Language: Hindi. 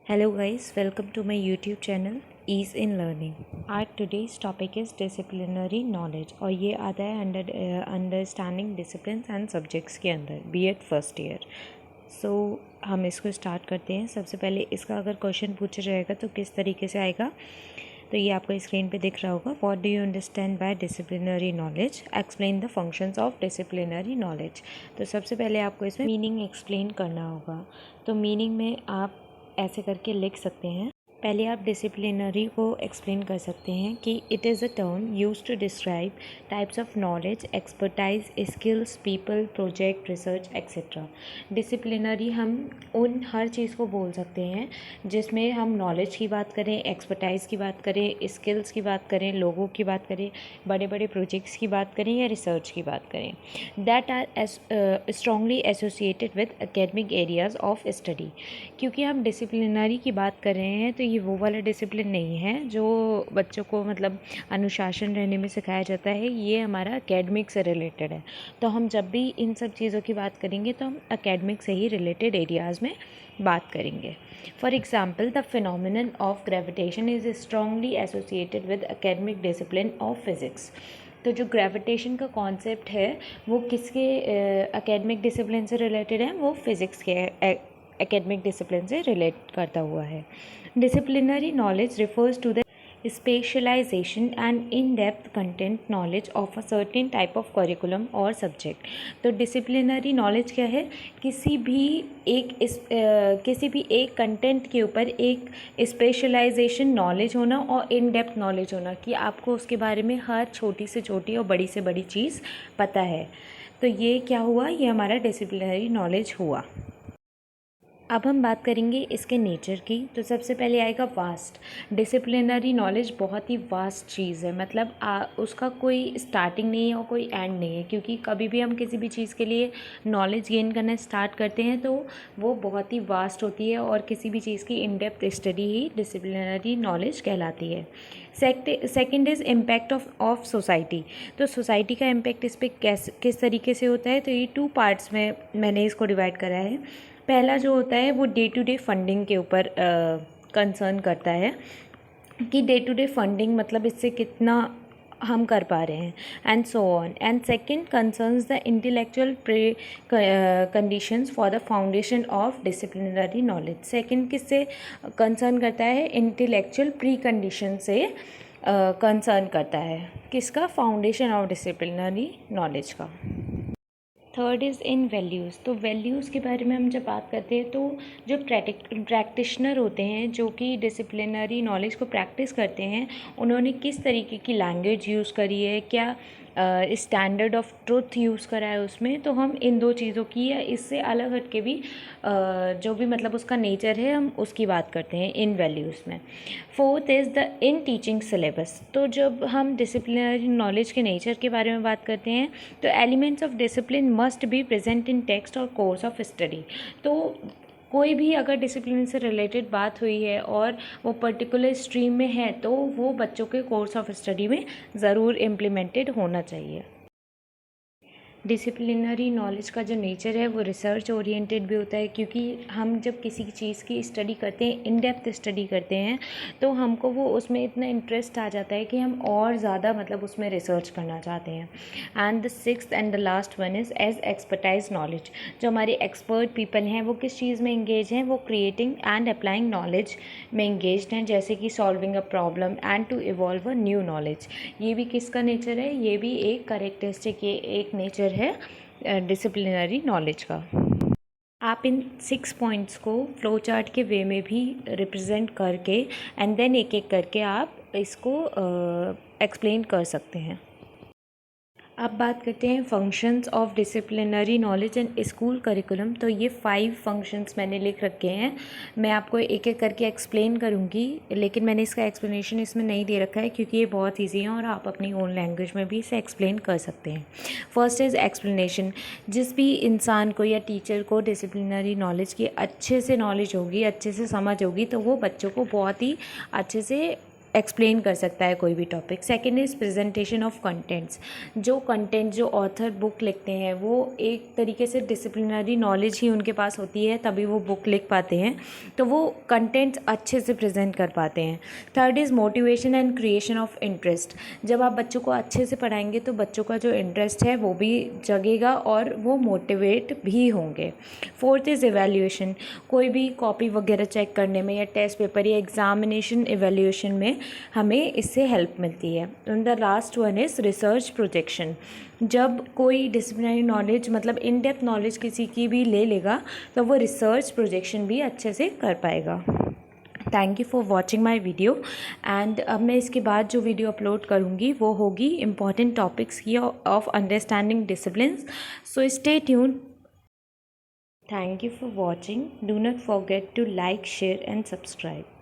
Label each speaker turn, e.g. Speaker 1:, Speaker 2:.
Speaker 1: Hello guys, welcome to my YouTube channel Ease in Learning. Our today's topic is disciplinary knowledge और ये आता है अंडरस्टैंडिंग डिसिप्लिन एंड सब्जेक्ट्स के अंदर B.Ed फर्स्ट ईयर। सो हम इसको स्टार्ट करते हैं। सबसे पहले इसका अगर क्वेश्चन पूछा जाएगा तो किस तरीके से आएगा, तो ये आपको स्क्रीन पे दिख रहा होगा। What do you understand by disciplinary knowledge, explain the functions of disciplinary knowledge. तो सबसे पहले आपको इसमें मीनिंग एक्सप्लेन करना होगा। तो मीनिंग में आप ऐसे करके लिख सकते हैं। पहले आप डिसिप्लिनरी को एक्सप्लेन कर सकते हैं कि it is a term use to describe types of knowledge, expertise, skills, people, project, research etcetera. Disciplinary हम उन हर चीज़ को बोल सकते हैं जिसमें हम नॉलेज की बात करें, एक्सपर्टाइज की बात करें, स्किल्स की बात करें, लोगों की बात करें, बड़े बड़े प्रोजेक्ट्स की बात करें या रिसर्च की बात करें, that are strongly associated with academic areas of study. क्योंकि हम डिसिप्लिनरी की बात कर रहे हैं तो ये वो वाला डिसिप्लिन नहीं है जो बच्चों को मतलब अनुशासन रहने में सिखाया जाता है। ये हमारा एकेडमिक से रिलेटेड है। तो हम जब भी इन सब चीज़ों की बात करेंगे तो हम एकेडमिक से ही रिलेटेड एरियाज़ में बात करेंगे। For example, the phenomenon of gravitation is strongly associated with academic discipline of physics. तो जो ग्रेविटेशन का कॉन्सेप्ट है वो किसके एकेडमिक डिसिप्लिन से रिलेटेड है? वो फिज़िक्स के एकेडमिक डिसिप्लिन से रिलेट करता हुआ है। Disciplinary knowledge refers to the specialisation and in depth content knowledge of a certain type of curriculum और सब्जेक्ट। तो डिसिप्लिनरी नॉलेज क्या है? किसी भी एक कंटेंट के ऊपर एक स्पेशलाइजेशन नॉलेज होना और इन डेप्थ नॉलेज होना कि आपको उसके बारे में हर छोटी से छोटी और बड़ी से बड़ी चीज़ पता है। तो ये क्या हुआ? ये हमारा डिसिप्लिनरी नॉलेज हुआ। अब हम बात करेंगे इसके नेचर की। तो सबसे पहले आएगा वास्ट। डिसिप्लिनरी नॉलेज बहुत ही वास्ट चीज़ है, मतलब उसका कोई स्टार्टिंग नहीं है और कोई एंड नहीं है। क्योंकि कभी भी हम किसी भी चीज़ के लिए नॉलेज गेन करना स्टार्ट करते हैं तो वो बहुत ही वास्ट होती है और किसी भी चीज़ की in depth study he disciplinary knowledge कहलाती है। Second is impact of society. तो सोसाइटी का इम्पैक्ट इस पर किस तरीके से होता है? तो ये 2 पार्ट्स में मैंने इसको डिवाइड करा है। पहला जो होता है वो डे टू डे फंडिंग के ऊपर कंसर्न करता है कि डे टू डे फंडिंग मतलब इससे कितना हम कर पा रहे हैं and so on. And second concerns the intellectual pre conditions for the foundation of disciplinary knowledge. Second किससे कंसर्न करता है? इंटेलेक्चुअल प्री कंडीशन से कंसर्न करता है। किसका? फाउंडेशन ऑफ डिसिप्लिनरी नॉलेज का। Third is in values. तो वैल्यूज़ के बारे में हम जब बात करते हैं तो जो प्रैक्टिशनर होते हैं जो कि डिसिप्लिनरी नॉलेज को प्रैक्टिस करते हैं, उन्होंने किस तरीके की लैंग्वेज यूज़ करी है, क्या स्टैंडर्ड ऑफ ट्रुथ यूज़ करा है उसमें। तो हम इन 2 चीज़ों की या इससे अलग हट के भी जो भी मतलब उसका नेचर है हम उसकी बात करते हैं इन वैल्यूज़ में। Fourth is the in teaching syllabus. तो जब हम डिसिप्लिनरी नॉलेज के नेचर के बारे में बात करते हैं तो elements of discipline must be present in text और कोर्स ऑफ स्टडी। तो कोई भी अगर डिसिप्लिन से रिलेटेड बात हुई है और वो पर्टिकुलर स्ट्रीम में है तो वो बच्चों के कोर्स ऑफ स्टडी में ज़रूर इम्प्लीमेंटेड होना चाहिए। डिसिप्लिनरी नॉलेज का जो नेचर है वो रिसर्च ओरिएंटेड भी होता है। क्योंकि हम जब किसी चीज़ की स्टडी करते हैं, इन डेप्थ स्टडी करते हैं, तो हमको वो उसमें इतना इंटरेस्ट आ जाता है कि हम और ज़्यादा मतलब उसमें रिसर्च करना चाहते हैं। And the sixth and the last one is as expertise knowledge. जो हमारे एक्सपर्ट पीपल हैं वो किस चीज़ में इंगेज हैं? वो क्रिएटिंग एंड अप्लाइंग नॉलेज में इंगेज्ड हैं, जैसे कि solving a problem and to evolve a new knowledge. ये भी किसका नेचर है? ये भी एक करेक्टरिस्टिक, ये एक नेचर है डिसिप्लिनरी नॉलेज का। आप इन 6 पॉइंट्स को फ्लो चार्ट के वे में भी रिप्रेजेंट करके एंड देन एक एक करके आप इसको एक्सप्लेन कर सकते हैं। अब बात करते हैं functions of disciplinary knowledge and school curriculum. तो ये 5 फंक्शंस मैंने लिख रखे हैं। मैं आपको एक एक करके एक्सप्लेन करूँगी, लेकिन मैंने इसका एक्सप्लेनेशन इसमें नहीं दे रखा है क्योंकि ये बहुत ईजी है और आप अपनी ओन लैंग्वेज में भी इसे एक्सप्लेन कर सकते हैं। First is explanation. जिस भी इंसान को या टीचर को डिसिप्लिनरी नॉलेज की अच्छे से नॉलेज होगी, अच्छे से समझ होगी, तो वो बच्चों को बहुत ही अच्छे से एक्सप्लेन कर सकता है कोई भी topic. Second is presentation of contents. जो कंटेंट जो ऑथर बुक लिखते हैं वो एक तरीके से डिसिप्लिनरी नॉलेज ही उनके पास होती है, तभी वो बुक लिख पाते हैं, तो वो कंटेंट्स अच्छे से प्रेजेंट कर पाते हैं। Third is motivation and creation of interest. जब आप बच्चों को अच्छे से पढ़ाएंगे तो बच्चों का जो इंटरेस्ट है वो भी जगेगा और वो मोटिवेट भी होंगे। Fourth is evaluation. कोई भी कॉपी वगैरह चेक करने में या टेस्ट पेपर या एग्जामिनेशन एवेल्यूएशन में हमें इससे हेल्प मिलती है। And the last one is research projection. जब कोई डिसिप्लिनरी नॉलेज मतलब इन डेप्थ नॉलेज किसी की भी ले लेगा तो वो रिसर्च प्रोजेक्शन भी अच्छे से कर पाएगा। Thank you for watching my video. And अब मैं इसके बाद जो वीडियो अपलोड करूँगी वो होगी इम्पॉर्टेंट टॉपिक्स की of understanding disciplines. So stay tune. Thank you for watching. Do not forget to like, share and subscribe.